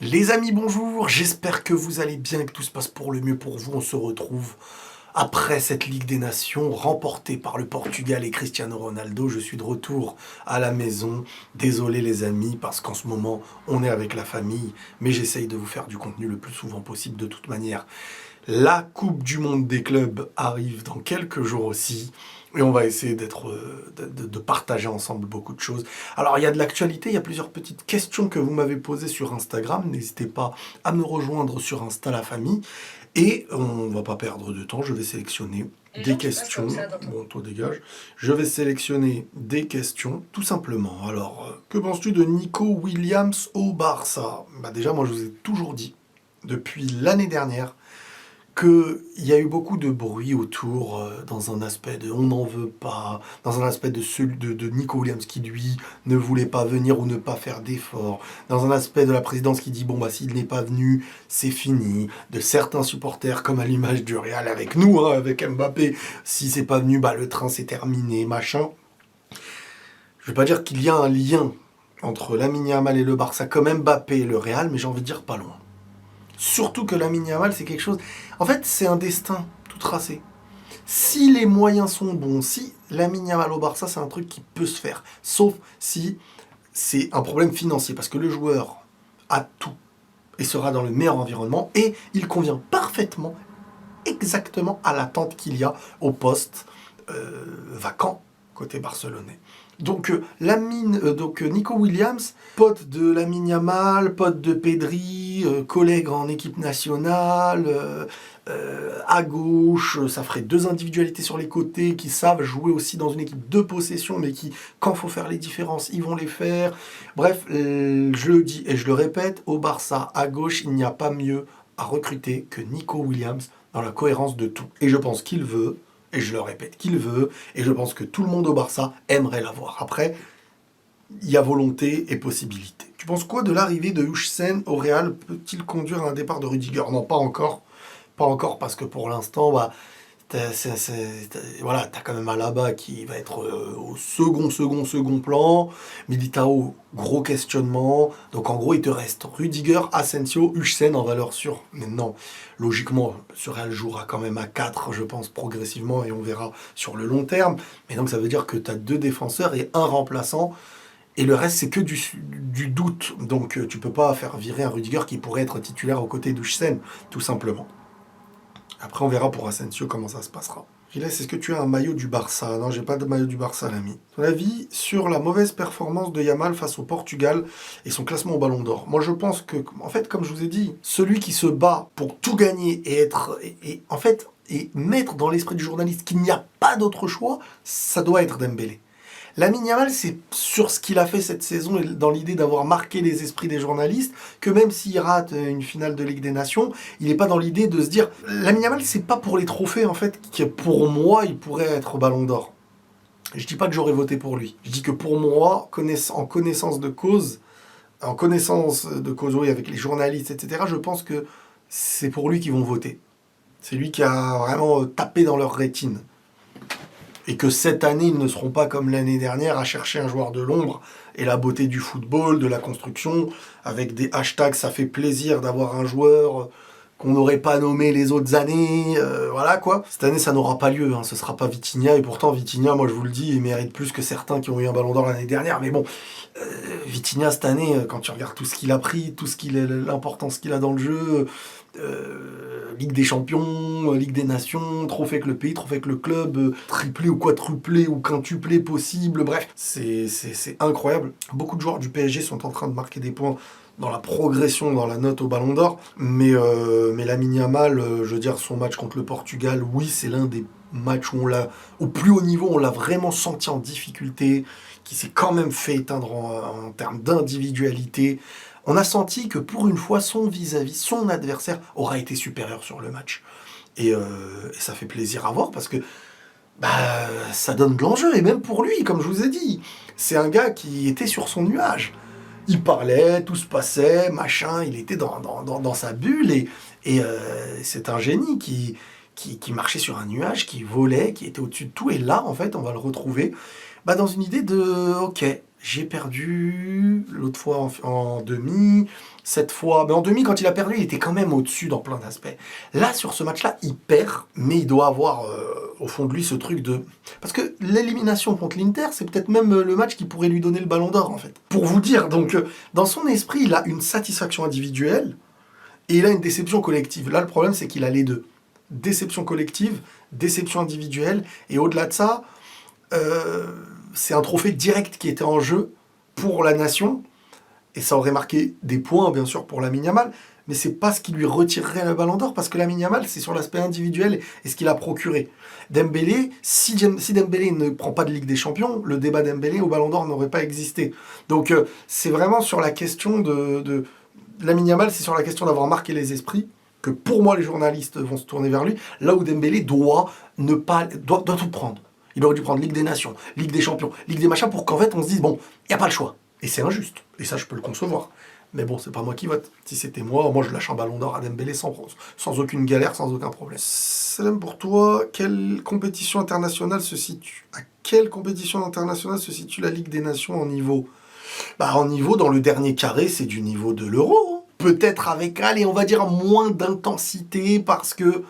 Les amis, bonjour, j'espère que vous allez bien et que tout se passe pour le mieux pour vous. On se retrouve après cette Ligue des Nations remportée par le Portugal et Cristiano Ronaldo. Je suis de retour à la maison. Désolé les amis, parce qu'en ce moment, on est avec la famille, mais j'essaye de vous faire du contenu le plus souvent possible de toute manière. La Coupe du Monde des clubs arrive dans quelques jours aussi. Et on va essayer de partager ensemble beaucoup de choses. Alors, il y a de l'actualité, il y a plusieurs petites questions que vous m'avez posées sur Instagram. N'hésitez pas à me rejoindre sur Insta la famille. Et on va pas perdre de temps, je vais sélectionner des questions. Bon, toi dégage. Je vais sélectionner des questions, tout simplement. Alors, que penses-tu de Nico Williams au Barça? Déjà, moi, je vous ai toujours dit, depuis l'année dernière, qu'il y a eu beaucoup de bruit autour, dans un aspect de on n'en veut pas, dans un aspect de celui de Nico Williams qui lui ne voulait pas venir ou ne pas faire d'efforts, dans un aspect de la présidence qui dit bon bah s'il n'est pas venu, c'est fini, de certains supporters comme à l'image du Real avec nous, hein, avec Mbappé, si c'est pas venu, bah le train s'est terminé, machin. Je vais pas dire qu'il y a un lien entre Lamine Yamal et le Barça comme Mbappé et le Real, mais j'ai envie de dire pas loin. Surtout que Lamine Yamal, c'est quelque chose... En fait, c'est un destin tout tracé. Si les moyens sont bons, si Lamine Yamal au Barça, c'est un truc qui peut se faire. Sauf si c'est un problème financier, parce que le joueur a tout et sera dans le meilleur environnement, et il convient parfaitement, exactement à l'attente qu'il y a au poste vacant côté barcelonais. Donc, Nico Williams, pote de Lamine Yamal, pote de Pedri, collègue en équipe nationale, à gauche, ça ferait deux individualités sur les côtés qui savent jouer aussi dans une équipe de possession, mais qui, quand il faut faire les différences, ils vont les faire. Bref, je le dis et je le répète, au Barça, à gauche, il n'y a pas mieux à recruter que Nico Williams dans la cohérence de tout. Et je pense qu'il veut, et je le répète, qu'il veut, et je pense que tout le monde au Barça aimerait l'avoir. Après, il y a volonté et possibilité. Tu penses quoi de l'arrivée de Huijsen au Real? Peut-il conduire à un départ de Rudiger? Non, pas encore. Pas encore, parce que pour l'instant, bah, voilà, t'as quand même Alaba qui va être au second plan. Militao, gros questionnement. Donc en gros, il te reste Rudiger, Asensio, Huijsen en valeur sûre. Maintenant, logiquement, ce Real jouera quand même à 4, je pense, progressivement, et on verra sur le long terme. Mais donc ça veut dire que tu as 2 défenseurs et un remplaçant. Et le reste, c'est que du doute. Donc tu peux pas faire virer un Rudiger qui pourrait être titulaire aux côtés d'Huijsen, tout simplement. Après, on verra pour Asensio comment ça se passera. Gilles, est-ce que tu as un maillot du Barça? Non, j'ai pas de maillot du Barça, l'ami. Ton avis sur la mauvaise performance de Yamal face au Portugal et son classement au Ballon d'Or? Moi, je pense que, en fait, comme je vous ai dit, celui qui se bat pour tout gagner et être, en fait, et mettre dans l'esprit du journaliste qu'il n'y a pas d'autre choix, ça doit être Dembélé. Lamine Yamal, c'est sur ce qu'il a fait cette saison et dans l'idée d'avoir marqué les esprits des journalistes, que même s'il rate une finale de Ligue des Nations, il n'est pas dans l'idée de se dire... Lamine Yamal, c'est pas pour les trophées, en fait, que pour moi, il pourrait être Ballon d'Or. Je dis pas que j'aurais voté pour lui. Je dis que pour moi, en connaissance de cause, oui, avec les journalistes, etc., je pense que c'est pour lui qu'ils vont voter. C'est lui qui a vraiment tapé dans leur rétine. Et que cette année, ils ne seront pas comme l'année dernière à chercher un joueur de l'ombre et la beauté du football, de la construction, avec des hashtags, ça fait plaisir d'avoir un joueur qu'on n'aurait pas nommé les autres années, voilà quoi. Cette année, ça n'aura pas lieu, hein, ce sera pas Vitinha, et pourtant Vitinha, moi je vous le dis, il mérite plus que certains qui ont eu un Ballon d'Or l'année dernière, mais bon, Vitinha cette année, quand tu regardes tout ce qu'il a pris, l'importance qu'il a dans le jeu, Ligue des Champions, Ligue des Nations, trophée avec le pays, trophée avec le club, triplé ou quadruplé ou quintuplé possible, bref, c'est incroyable. Beaucoup de joueurs du PSG sont en train de marquer des points dans la progression, dans la note au Ballon d'Or, mais Lamine Yamal, je veux dire, son match contre le Portugal, oui, c'est l'un des matchs où au plus haut niveau, on l'a vraiment senti en difficulté, qui s'est quand même fait éteindre en termes d'individualité. On a senti que pour une fois, son vis-à-vis, son adversaire, aura été supérieur sur le match. Et ça fait plaisir à voir parce que ça donne de l'enjeu. Et même pour lui, comme je vous ai dit, c'est un gars qui était sur son nuage. Il parlait, tout se passait, machin, il était dans sa bulle. Et c'est un génie qui marchait sur un nuage, qui volait, qui était au-dessus de tout. Et là, en fait, on va le retrouver dans une idée de « Ok, j'ai perdu l'autre fois en demi, cette fois. Mais en demi, quand il a perdu, il était quand même au-dessus dans plein d'aspects. Là, sur ce match-là, il perd, mais il doit avoir au fond de lui ce truc de... Parce que l'élimination contre l'Inter, c'est peut-être même le match qui pourrait lui donner le ballon d'or, en fait. Pour vous dire, donc, dans son esprit, il a une satisfaction individuelle et il a une déception collective. Là, le problème, c'est qu'il a les deux. Déception collective, déception individuelle, et au-delà de ça, c'est un trophée direct qui était en jeu pour la nation, et ça aurait marqué des points, bien sûr, pour Lamine Yamal, mais c'est pas ce qui lui retirerait le ballon d'or, parce que Lamine Yamal, c'est sur l'aspect individuel et ce qu'il a procuré. Dembélé, si Dembélé ne prend pas de Ligue des Champions, le débat Dembélé au ballon d'or n'aurait pas existé. Donc c'est vraiment sur la question de Lamine Yamal, c'est sur la question d'avoir marqué les esprits, que pour moi les journalistes vont se tourner vers lui, là où Dembélé doit tout prendre. Il aurait dû prendre Ligue des Nations, Ligue des Champions, Ligue des machins, pour qu'en fait on se dise, bon, il n'y a pas le choix. Et c'est injuste. Et ça, je peux le concevoir. Mais bon, c'est pas moi qui vote. Si c'était moi je lâche un ballon d'or à Dembélé sans aucune galère, sans aucun problème. Salam, pour toi, quelle compétition internationale se situe à quelle compétition internationale se situe la Ligue des Nations en niveau? En niveau, dans le dernier carré, c'est du niveau de l'Euro. Hein. Peut-être avec, allez, on va dire moins d'intensité, parce que...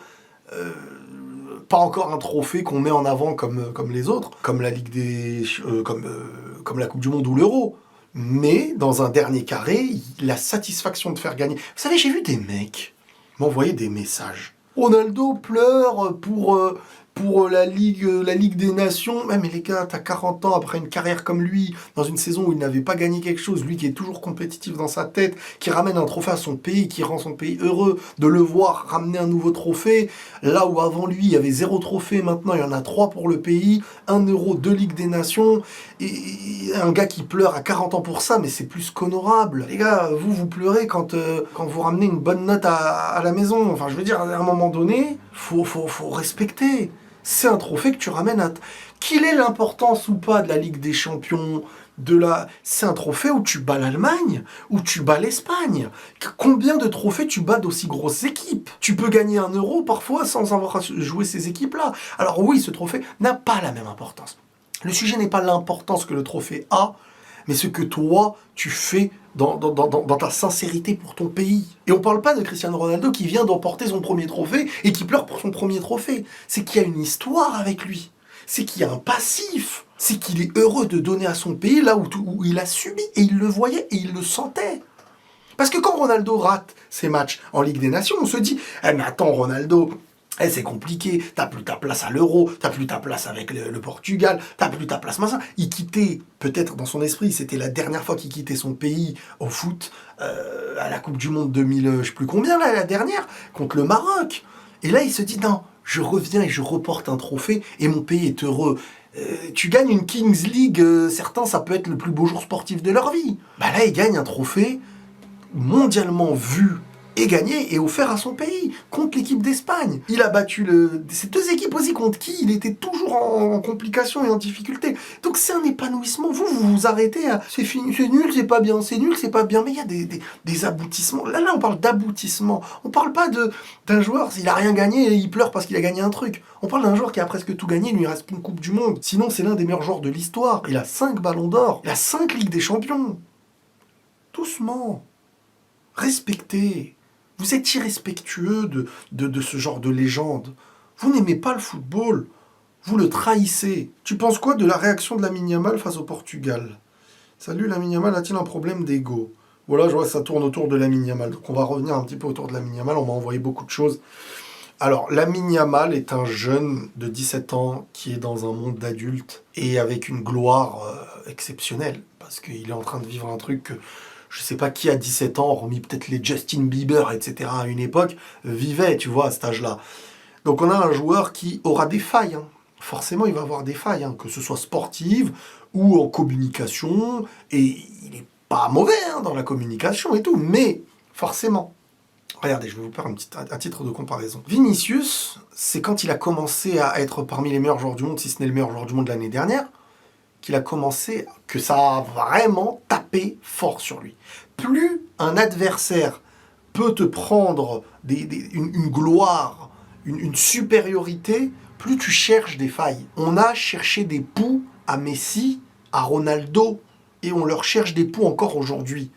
pas encore un trophée qu'on met en avant comme les autres, comme la Ligue des... comme la Coupe du Monde ou l'Euro. Mais, dans un dernier carré, la satisfaction de faire gagner... Vous savez, j'ai vu des mecs m'envoyer des messages. Ronaldo pleure pour la Ligue des Nations. Mais les gars, t'as 40 ans, après une carrière comme lui, dans une saison où il n'avait pas gagné quelque chose, lui qui est toujours compétitif dans sa tête, qui ramène un trophée à son pays, qui rend son pays heureux, de le voir ramener un nouveau trophée, là où avant lui, il y avait 0 trophée, maintenant il y en a 3 pour le pays, 1 euro, 2 Ligues des Nations, et un gars qui pleure à 40 ans pour ça, mais c'est plus qu'honorable. Les gars, vous pleurez quand vous ramenez une bonne note à la maison. Enfin, je veux dire, à un moment donné, faut respecter. C'est un trophée que tu ramènes à... Qu'il ait l'importance ou pas de la Ligue des Champions, c'est un trophée où tu bats l'Allemagne, où tu bats l'Espagne. Combien de trophées tu bats d'aussi grosses équipes? Tu peux gagner 1 euro parfois sans avoir joué ces équipes-là. Alors oui, ce trophée n'a pas la même importance. Le sujet n'est pas l'importance que le trophée a, mais ce que toi, tu fais dans ta sincérité pour ton pays. Et on parle pas de Cristiano Ronaldo qui vient d'emporter son premier trophée et qui pleure pour son premier trophée. C'est qu'il y a une histoire avec lui. C'est qu'il y a un passif. C'est qu'il est heureux de donner à son pays là où il a subi. Et il le voyait et il le sentait. Parce que quand Ronaldo rate ses matchs en Ligue des Nations, on se dit « Eh mais attends, Ronaldo, c'est compliqué, t'as plus ta place à l'Euro, t'as plus ta place avec le Portugal, t'as plus ta place machin. » Il quittait, peut-être dans son esprit, c'était la dernière fois qu'il quittait son pays au foot, à la Coupe du Monde 2000, je sais plus combien, là, la dernière, contre le Maroc. Et là, il se dit « Non, je reviens et je reporte un trophée et mon pays est heureux. » Tu gagnes une Kings League, certains, ça peut être le plus beau jour sportif de leur vie. Là, il gagne un trophée mondialement vu et gagné et offert à son pays, contre l'équipe d'Espagne. Il a battu ces 2 équipes aussi contre qui il était toujours en complication et en difficulté. Donc c'est un épanouissement. Vous arrêtez à c'est fini, c'est nul, c'est pas bien, c'est nul, c'est pas bien. Mais il y a des aboutissements. Là, on parle d'aboutissement. On parle pas d'un joueur, s'il a rien gagné et il pleure parce qu'il a gagné un truc. On parle d'un joueur qui a presque tout gagné, il lui reste une Coupe du Monde. Sinon, c'est l'un des meilleurs joueurs de l'histoire. Il a 5 ballons d'or. Il a 5 Ligues des Champions. Doucement. Respectez. Vous êtes irrespectueux de ce genre de légende. Vous n'aimez pas le football. Vous le trahissez. Tu penses quoi de la réaction de Lamine Yamal face au Portugal? Salut, Lamine Yamal a-t-il un problème d'ego? Voilà, je vois que ça tourne autour de Lamine Yamal. Donc on va revenir un petit peu autour de Lamine Yamal. On m'a envoyé beaucoup de choses. Alors, Lamine Yamal est un jeune de 17 ans qui est dans un monde d'adultes et avec une gloire exceptionnelle. Parce qu'il est en train de vivre un truc que... Je sais pas qui à 17 ans, hormis peut-être les Justin Bieber, etc. à une époque, vivait, tu vois, à cet âge-là. Donc on a un joueur qui aura des failles. Hein. Forcément, il va avoir des failles, hein, que ce soit sportive ou en communication. Et il n'est pas mauvais dans la communication et tout, mais forcément. Regardez, je vais vous faire un titre de comparaison. Vinicius, c'est quand il a commencé à être parmi les meilleurs joueurs du monde, si ce n'est le meilleur joueur du monde de l'année dernière, qu'il a commencé, que ça a vraiment tapé fort sur lui. Plus un adversaire peut te prendre une gloire, une supériorité, plus tu cherches des failles. On a cherché des poux à Messi, à Ronaldo, et on leur cherche des poux encore aujourd'hui.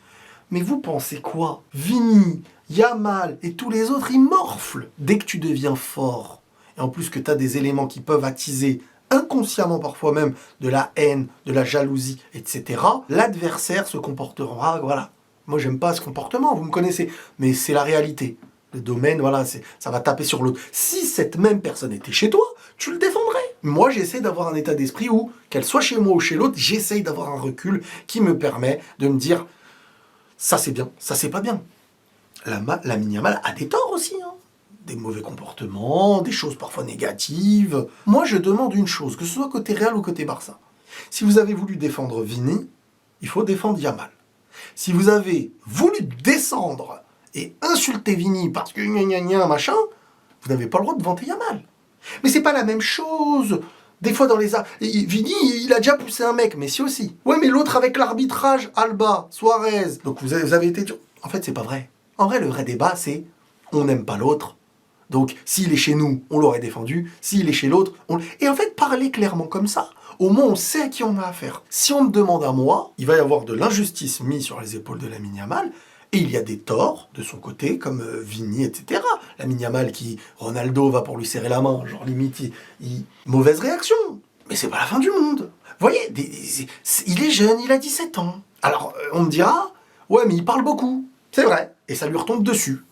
Mais vous pensez quoi? Vini, Yamal et tous les autres, ils morflent dès que tu deviens fort. Et en plus que tu as des éléments qui peuvent attiser inconsciemment parfois même de la haine, de la jalousie, etc. L'adversaire se comportera, voilà. Moi j'aime pas ce comportement, vous me connaissez, mais c'est la réalité. Le domaine, voilà, ça va taper sur l'autre. Si cette même personne était chez toi, tu le défendrais. Moi, j'essaie d'avoir un état d'esprit où, qu'elle soit chez moi ou chez l'autre, j'essaie d'avoir un recul qui me permet de me dire ça c'est bien, ça c'est pas bien. Lamine Yamal a des torts aussi, hein. Des mauvais comportements, des choses parfois négatives. Moi, je demande une chose, que ce soit côté Real ou côté Barça. Si vous avez voulu défendre Vini, il faut défendre Yamal. Si vous avez voulu descendre et insulter Vini parce que gna gna gna machin, vous n'avez pas le droit de vanter Yamal. Mais c'est pas la même chose. Des fois dans les Vini, il a déjà poussé un mec, Messi aussi. Ouais, mais l'autre avec l'arbitrage, Alba, Suarez. Donc vous avez été dur. En fait, c'est pas vrai. En vrai, le vrai débat, c'est on n'aime pas l'autre. Donc, s'il est chez nous, on l'aurait défendu. S'il est chez l'autre, on... Et en fait, parler clairement comme ça, au moins on sait à qui on a affaire. Si on me demande à moi, il va y avoir de l'injustice mise sur les épaules de Lamine Yamal, et il y a des torts de son côté, comme Vini, etc. Lamine Yamal qui, Ronaldo va pour lui serrer la main, genre limite, mauvaise réaction. Mais c'est pas la fin du monde. Vous voyez, il est jeune, il a 17 ans. Alors, on me dira, ouais, mais il parle beaucoup. C'est vrai. Et ça lui retombe dessus.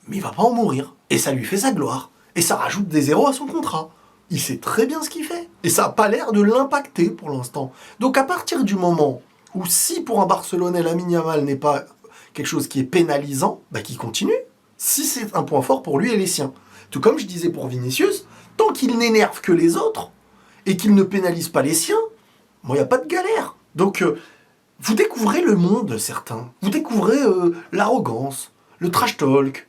Mais il va pas en mourir. Et ça lui fait sa gloire. Et ça rajoute des zéros à son contrat. Il sait très bien ce qu'il fait. Et ça n'a pas l'air de l'impacter pour l'instant. Donc à partir du moment où si pour un Barcelonais, Lamine Yamal n'est pas quelque chose qui est pénalisant, bah qu'il continue. Si c'est un point fort pour lui et les siens. Tout comme je disais pour Vinicius, tant qu'il n'énerve que les autres et qu'il ne pénalise pas les siens, moi il n'y a pas de galère. Donc vous découvrez le monde, certains. Vous découvrez l'arrogance, le trash talk.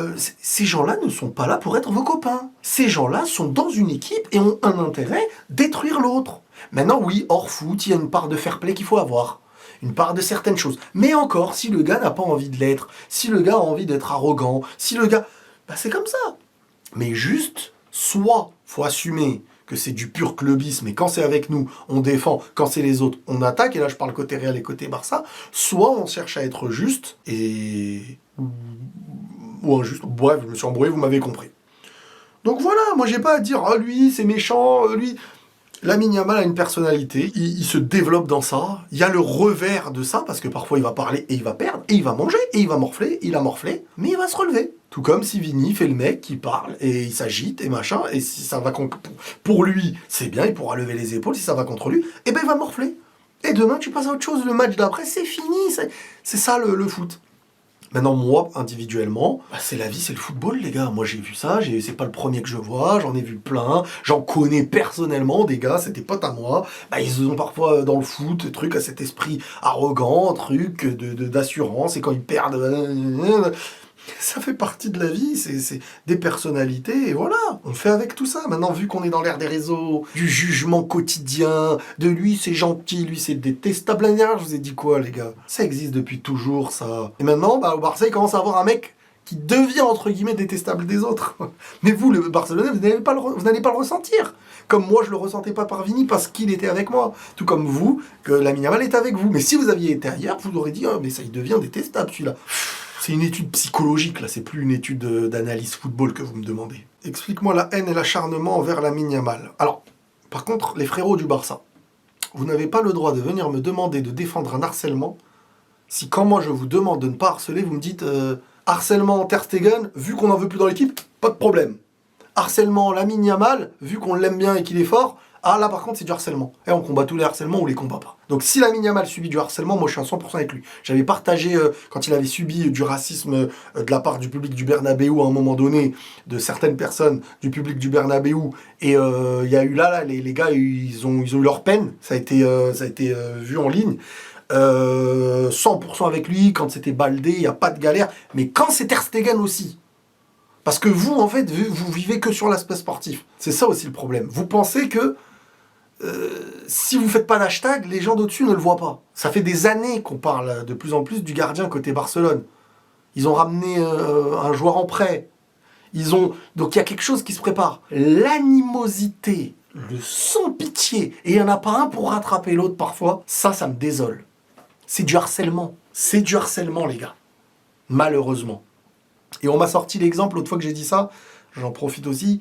Ces gens-là ne sont pas là pour être vos copains. Ces gens-là sont dans une équipe et ont un intérêt, détruire l'autre. Maintenant, oui, hors foot, il y a une part de fair play qu'il faut avoir. Une part de certaines choses. Mais encore, si le gars n'a pas envie de l'être, si le gars a envie d'être arrogant, si le gars... Bah c'est comme ça. Mais juste, soit faut assumer que c'est du pur clubisme et quand c'est avec nous, on défend, quand c'est les autres, on attaque, et là je parle côté Real et côté Barça, soit on cherche à être juste, ou injuste, bref, je me suis embrouillé, vous m'avez compris. Donc voilà, moi j'ai pas à dire, ah lui c'est méchant, lui... Lamine Yamal a une personnalité, il se développe dans ça, il y a le revers de ça, parce que parfois il va parler et il va perdre, et il va manger, et il va morfler, il a morflé, mais il va se relever. Tout comme si Vini fait le mec qui parle, et il s'agite, et machin, et si ça va pour lui, c'est bien, il pourra lever les épaules, si ça va contre lui, et ben il va morfler. Et demain tu passes à autre chose, le match d'après c'est fini, c'est ça le foot. Maintenant, moi, individuellement, bah, c'est la vie, c'est le football, les gars. Moi, j'ai vu ça, c'est pas le premier que je vois, j'en ai vu plein, j'en connais personnellement des gars, c'est des potes à moi. Bah, ils ont parfois dans le foot, truc à cet esprit arrogant, truc d'assurance, et quand ils perdent, ça fait partie de la vie, c'est des personnalités, et voilà, on fait avec tout ça. Maintenant, vu qu'on est dans l'ère des réseaux, du jugement quotidien, de lui c'est gentil, lui c'est détestable. L'année dernière, je vous ai dit quoi, les gars? Ça existe depuis toujours, ça. Et maintenant, bah, au Barça, il commence à avoir un mec qui devient, entre guillemets, détestable des autres. Mais vous, le Barcelonais, vous n'allez pas le ressentir. Comme moi, je le ressentais pas par Vini parce qu'il était avec moi. Tout comme vous, que Lamine Yamal est avec vous. Mais si vous aviez été ailleurs, vous aurez dit, oh, mais ça, il devient détestable, celui-là. C'est une étude psychologique, là, c'est plus une étude d'analyse football que vous me demandez. Explique-moi la haine et l'acharnement envers Lamine Yamal. Alors, par contre, les frérots du Barça, vous n'avez pas le droit de venir me demander de défendre un harcèlement si quand moi je vous demande de ne pas harceler, vous me dites harcèlement Ter Stegen, vu qu'on n'en veut plus dans l'équipe, pas de problème. Harcèlement Lamine Yamal, vu qu'on l'aime bien et qu'il est fort, ah là par contre c'est du harcèlement. Et on combat tous les harcèlements, on les combat pas. Donc si Lamine Yamal subit du harcèlement, moi je suis à 100% avec lui. J'avais partagé, quand il avait subi du racisme de la part du public du Bernabéu à un moment donné, de certaines personnes du public du Bernabéu, et il y a eu là les gars, ils ont eu leur peine, ça a été vu en ligne. 100% avec lui, quand c'était Baldé, il n'y a pas de galère, mais quand c'est Ter Stegen aussi. Parce que vous, en fait, vous vivez que sur l'aspect sportif. C'est ça aussi le problème. Vous pensez que si vous faites pas d'hashtag, les gens d'au-dessus ne le voient pas. Ça fait des années qu'on parle de plus en plus du gardien côté Barcelone. Ils ont ramené un joueur en prêt. Donc il y a quelque chose qui se prépare. L'animosité, le sans pitié, et il n'y en a pas un pour rattraper l'autre parfois, ça me désole. C'est du harcèlement. C'est du harcèlement, les gars. Malheureusement. Et on m'a sorti l'exemple, l'autre fois que j'ai dit ça, j'en profite aussi,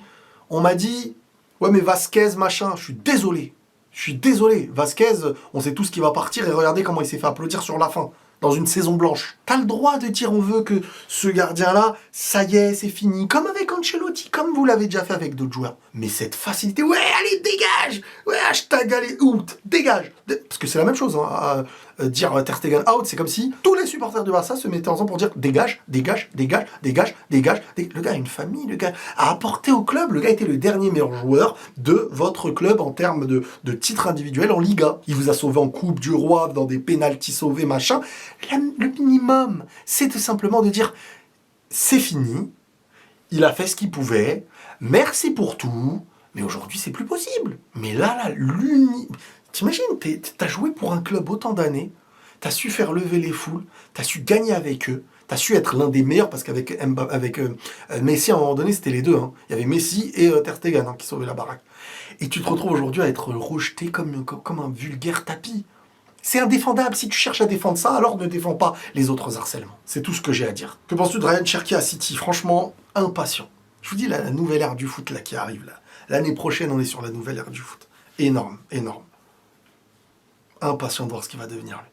on m'a dit, ouais mais Vasquez, machin, je suis désolé, Vasquez, on sait tous qu'il va partir et regardez comment il s'est fait applaudir sur la fin, dans une saison blanche. T'as le droit de dire on veut que ce gardien-là, ça y est, c'est fini, comme avec Ancelotti, comme vous l'avez déjà fait avec d'autres joueurs. Mais cette facilité, ouais, allez, dégage, ouais, hashtag, allez, out, dégage. Parce que c'est la même chose, hein, dire Ter Stegen out, c'est comme si tous les supporters de Barça se mettaient ensemble pour dire dégage, dégage, dégage, dégage, dégage. Le gars a une famille, le gars a apporté au club, le gars était le dernier meilleur joueur de votre club en termes de titres individuels en Liga. Il vous a sauvé en Coupe du Roi, dans des pénaltys sauvés, machin. Le minimum, c'est tout simplement de dire c'est fini, il a fait ce qu'il pouvait, merci pour tout, mais aujourd'hui c'est plus possible. Mais là, t'imagines, t'as joué pour un club autant d'années, t'as su faire lever les foules, t'as su gagner avec eux, t'as su être l'un des meilleurs, parce qu'avec Messi, à un moment donné, c'était les deux. Hein. Il y avait Messi et Ter Stegen qui sauvaient la baraque. Et tu te retrouves aujourd'hui à être rejeté comme un vulgaire tapis. C'est indéfendable. Si tu cherches à défendre ça, alors ne défends pas les autres harcèlements. C'est tout ce que j'ai à dire. Que penses-tu de Ryan Cherki à City? Franchement, impatient. Je vous dis, la nouvelle ère du foot là, qui arrive. Là. L'année prochaine, on est sur la nouvelle ère du foot. Énorme, énorme. Impatient de voir ce qu'il va devenir. Lui.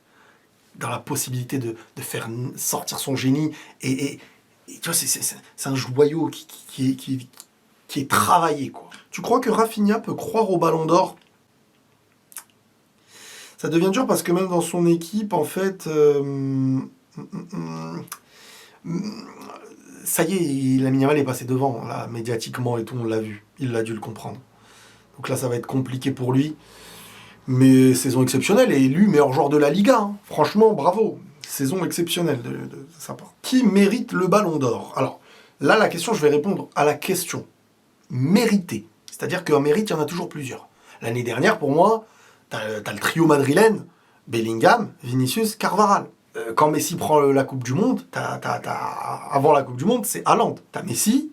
Dans la possibilité de faire sortir son génie. Et tu vois, c'est un joyau qui est travaillé. Quoi. Tu crois que Rafinha peut croire au Ballon d'Or? Ça devient dur parce que même dans son équipe, en fait, ça y est, Lamine Yamal est passé devant, là, médiatiquement et tout, on l'a vu. Il a dû le comprendre. Donc là, ça va être compliqué pour lui. Mais saison exceptionnelle, et élu meilleur joueur de la Liga. Hein. Franchement, bravo. Saison exceptionnelle de sa part. Qui mérite le Ballon d'Or? Alors, là, la question, je vais répondre à la question. Mérité. C'est-à-dire qu'un mérite, il y en a toujours plusieurs. L'année dernière, pour moi... T'as le trio madrilène, Bellingham, Vinicius, Carvajal. Quand Messi prend la Coupe du Monde, avant la Coupe du Monde, c'est Haaland. T'as Messi,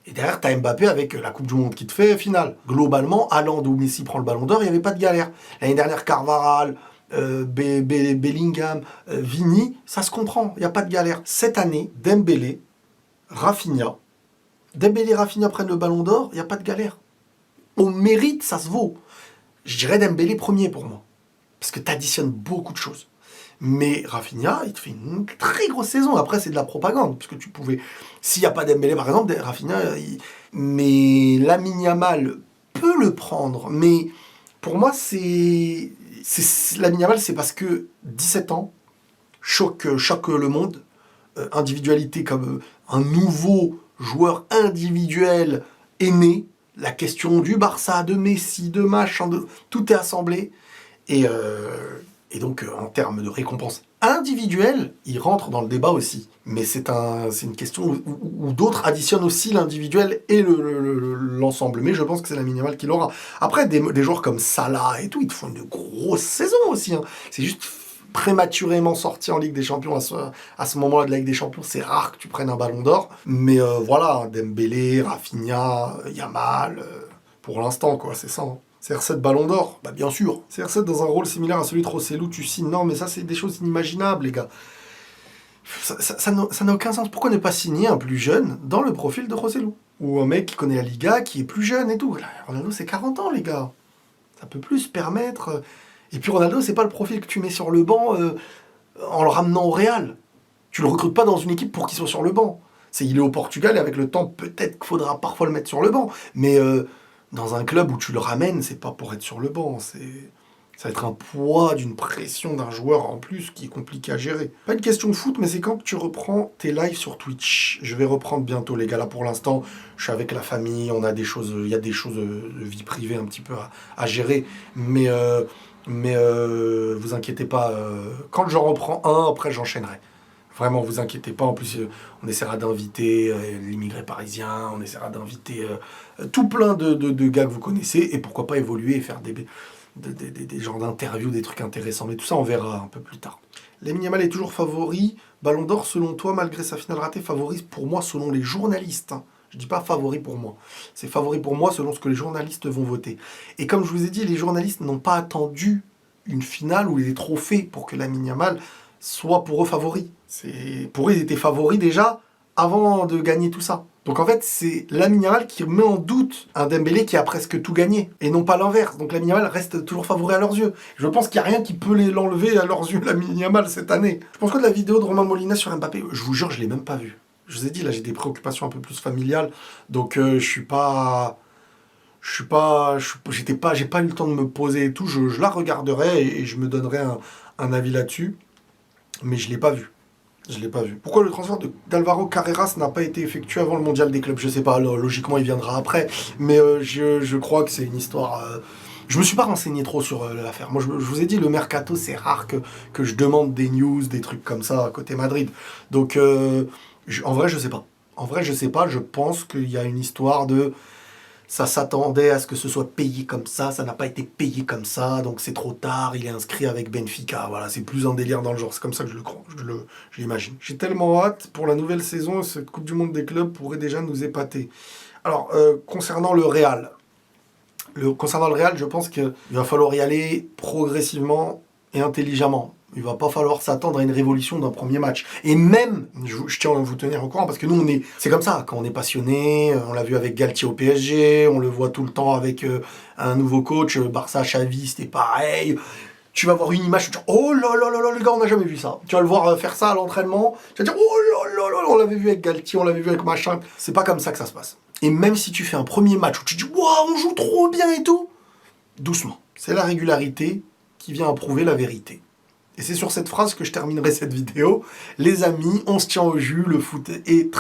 et derrière t'as Mbappé avec la Coupe du Monde qui te fait finale. Globalement, Haaland ou Messi prend le Ballon d'Or, il n'y avait pas de galère. L'année dernière, Carvajal, Bellingham, Vini, ça se comprend, il n'y a pas de galère. Cette année, Dembélé, Rafinha prennent le Ballon d'Or, il n'y a pas de galère. Au mérite, ça se vaut. Je dirais Dembélé premier pour moi. Parce que tu additionnes beaucoup de choses. Mais Rafinha, il te fait une très grosse saison. Après, c'est de la propagande. Parce que tu pouvais... S'il n'y a pas Dembélé, par exemple, Rafinha... Mais Lamine Yamal peut le prendre. Mais pour moi, Lamine Yamal, c'est parce que 17 ans, choque le monde. Individualité comme un nouveau joueur individuel est né. La question du Barça, de Messi, de machin, tout est assemblé. Et donc, en termes de récompense individuelle, il rentre dans le débat aussi. Mais c'est une question où d'autres additionnent aussi l'individuel et l'ensemble. Mais je pense que c'est Lamine Yamal qui l'aura. Après, des joueurs comme Salah et tout, ils te font une grosse saison aussi. Hein. C'est juste prématurément sorti en Ligue des Champions à ce moment-là de la Ligue des Champions, c'est rare que tu prennes un Ballon d'Or. Mais voilà, Dembélé, Rafinha, Yamal, pour l'instant, quoi, c'est ça. Hein. CR7 Ballon d'Or, bah bien sûr. CR7 dans un rôle similaire à celui de Rossellou, tu signes. Non, mais ça, c'est des choses inimaginables, les gars. Ça n'a aucun sens. Pourquoi ne pas signer un plus jeune dans le profil de Rossellou? Ou un mec qui connaît la Liga, qui est plus jeune et tout. Là, Ronaldo, c'est 40 ans, les gars. Ça peut plus se permettre... Et puis Ronaldo, c'est pas le profil que tu mets sur le banc en le ramenant au Real. Tu le recrutes pas dans une équipe pour qu'il soit sur le banc. Il est au Portugal et avec le temps, peut-être qu'il faudra parfois le mettre sur le banc. Mais dans un club où tu le ramènes, c'est pas pour être sur le banc. Ça va être un poids d'une pression d'un joueur en plus qui est compliqué à gérer. Pas une question de foot, mais c'est quand que tu reprends tes lives sur Twitch. Je vais reprendre bientôt, les gars. Là, pour l'instant, je suis avec la famille. Il y a des choses de vie privée un petit peu à gérer. Mais vous inquiétez pas, quand j'en reprends un, après j'enchaînerai. Vraiment, vous inquiétez pas. En plus, on essaiera d'inviter l'immigré parisien, on essaiera d'inviter tout plein de gars que vous connaissez, et pourquoi pas évoluer et faire des genres d'interviews, des trucs intéressants. Mais tout ça, on verra un peu plus tard. Lamine Yamal est toujours favori. Ballon d'Or, selon toi, malgré sa finale ratée, favori pour moi, selon les journalistes. Hein. Je dis pas favori pour moi. C'est favori pour moi selon ce que les journalistes vont voter. Et comme je vous ai dit, les journalistes n'ont pas attendu une finale où il est trop fait pour que Lamine Yamal soit pour eux favori. Pour eux, ils étaient favoris déjà avant de gagner tout ça. Donc en fait, c'est Lamine Yamal qui met en doute un Dembélé qui a presque tout gagné, et non pas l'inverse. Donc Lamine Yamal reste toujours favori à leurs yeux. Je pense qu'il n'y a rien qui peut l'enlever à leurs yeux, Lamine Yamal, cette année. Je pense que de la vidéo de Romain Molina sur Mbappé, je vous jure, je ne l'ai même pas vue. Je vous ai dit, là, j'ai des préoccupations un peu plus familiales, donc j'ai pas eu le temps de me poser et tout. Je la regarderai et je me donnerai un avis là-dessus, mais je l'ai pas vue. Je l'ai pas vu. Pourquoi le transfert d'Alvaro Carreras n'a pas été effectué avant le mondial des clubs? Je sais pas, logiquement il viendra après, mais je crois que c'est une histoire... Je me suis pas renseigné trop sur l'affaire. Moi je vous ai dit, le mercato c'est rare que je demande des news, des trucs comme ça à côté Madrid. Donc en vrai je sais pas. En vrai je sais pas, je pense qu'il y a une histoire de... Ça s'attendait à ce que ce soit payé comme ça n'a pas été payé comme ça, donc c'est trop tard, il est inscrit avec Benfica. Voilà, c'est plus un délire dans le genre, c'est comme ça que je le crois, je l'imagine. J'ai tellement hâte pour la nouvelle saison, cette Coupe du Monde des clubs pourrait déjà nous épater. Alors, concernant le Real, je pense qu'il va falloir y aller progressivement et intelligemment. Il va pas falloir s'attendre à une révolution d'un premier match. Et même, je tiens à vous tenir au courant, parce que nous, c'est comme ça, quand on est passionné, on l'a vu avec Galtier au PSG, on le voit tout le temps avec un nouveau coach, Barça, Xavi, c'était pareil. Tu vas voir une image, tu vas dire, oh là là là là, les gars, on n'a jamais vu ça. Tu vas le voir faire ça à l'entraînement, tu vas dire, oh là là là, on l'avait vu avec Galtier, on l'avait vu avec machin. C'est pas comme ça que ça se passe. Et même si tu fais un premier match où tu dis, waouh, on joue trop bien et tout, doucement. C'est la régularité qui vient approuver la vérité. Et c'est sur cette phrase que je terminerai cette vidéo. Les amis, on se tient au jus, le foot est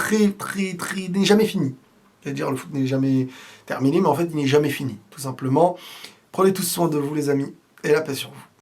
n'est jamais fini. C'est-à-dire le foot n'est jamais terminé, mais en fait il n'est jamais fini. Tout simplement, prenez tous soin de vous les amis, et la paix sur vous.